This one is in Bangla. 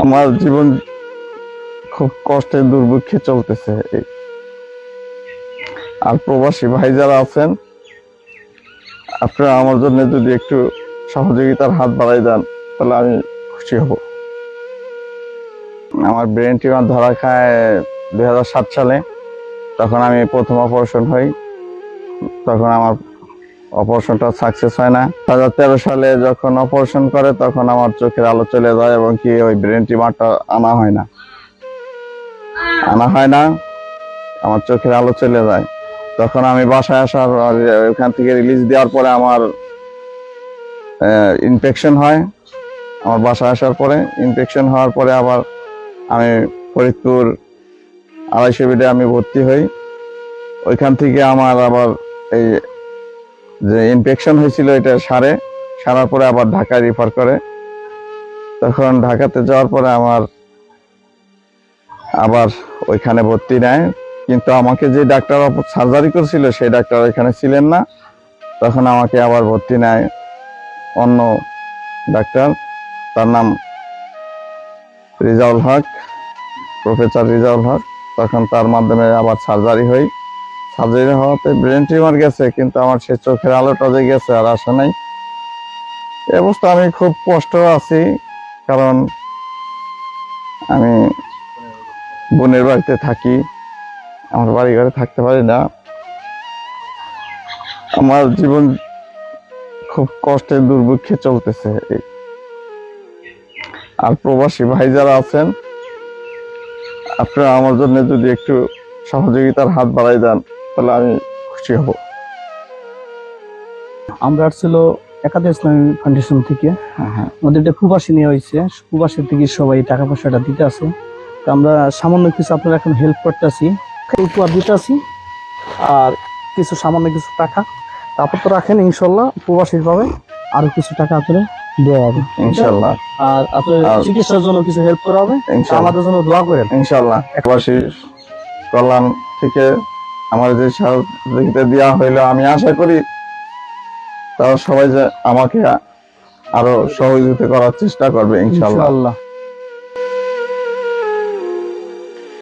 আমার জীবন খুব কষ্টে দুর্ভিক্ষে চলতেছে। আর প্রবাসী ভাই যারা আছেন, আপনারা আমার জন্য যদি একটু সহযোগিতার হাত বাড়াই দেন তাহলে আমি খুশি হব। আমার ব্রেন টিউমার ধরা খায় 2007 সালে। তখন আমি প্রথম অপারেশন হই। তখন আমার অপারেশনটা সাকসেস হয় না। 2013 সালে যখন অপারেশন করে তখন আমার চোখের আলো চলে যায় এবং কি ওই ব্রেন টিউমারটা আনা হয় না। আমার চোখের আলো চলে যায়। তখন আমি বাসায় আসার ওখান থেকে রিলিজ দেওয়ার পরে আমার ইনফেকশন হয়। আমার বাসায় আসার পরে ইনফেকশন হওয়ার পরে আবার আমি ফরিদপুর 250 বেডে আমি ভর্তি হই। ওইখান থেকে আমার আবার এই যে ইনফেকশন হয়েছিল এটা সারার পরে আবার ঢাকায় রিফার করে। তখন ঢাকাতে যাওয়ার পরে আমার আবার ওইখানে ভর্তি নেয়, কিন্তু আমাকে যে ডাক্তার সার্জারি করছিল সেই ডাক্তার ওইখানে ছিলেন না। তখন আমাকে আবার ভর্তি নেয় অন্য ডাক্তার, তার নাম রিজাউল হক, প্রফেসর রিজাউল হক। তখন তার মাধ্যমে আবার সার্জারি হই। সার্জারি হওয়াতে ব্রেন টিউমার গেছে, কিন্তু আমার সে চোখের আলোটা যে গেছে আর আসে নাই। এই অবস্থা আমি খুব কষ্ট আছি, কারণ আমি বোনের বাড়িতে থাকি, আমার বাড়ি ঘরে থাকতে পারি না। আমার জীবন খুব কষ্টে দুর্ভিক্ষে চলতেছে। আর প্রবাসী ভাই যারা আছেন, আপনারা আমার জন্য যদি একটু সহযোগিতার হাত বাড়াই দেন তাহলে আমি খুশি হব। আমরা আসছিল একাদশ ইসলামী ফাউন্ডেশন থেকে। আমাদের এটা প্রবাসী নিয়ে হয়েছে, প্রবাসী থেকে সবাই টাকা পয়সাটা দিতে আছে। তো আমরা সামান্য কিছু আপনারা এখন হেল্প করতে আছি, উপহার দিতে আছি, আর কিছু সামান্য কিছু টাকা তারপর তো রাখেন। ইনশাল্লাহ প্রবাসীর পাবে আরো কিছু টাকা আপনার দেওয়া হবে ইনশাল্লাহ। আর আপনার চিকিৎসার জন্য কিছু হেল্প করা হবে। আমাদের জন্য দোয়া করেন ইনশাল্লাহ। প্রবাসী কল্যাণ থেকে আমার যে সহযোগিতা দেওয়া হইলো, আমি আশা করি তারা সবাই যে আমাকে আরো সহযোগিতা করার চেষ্টা করবে ইনশাল্লাহ।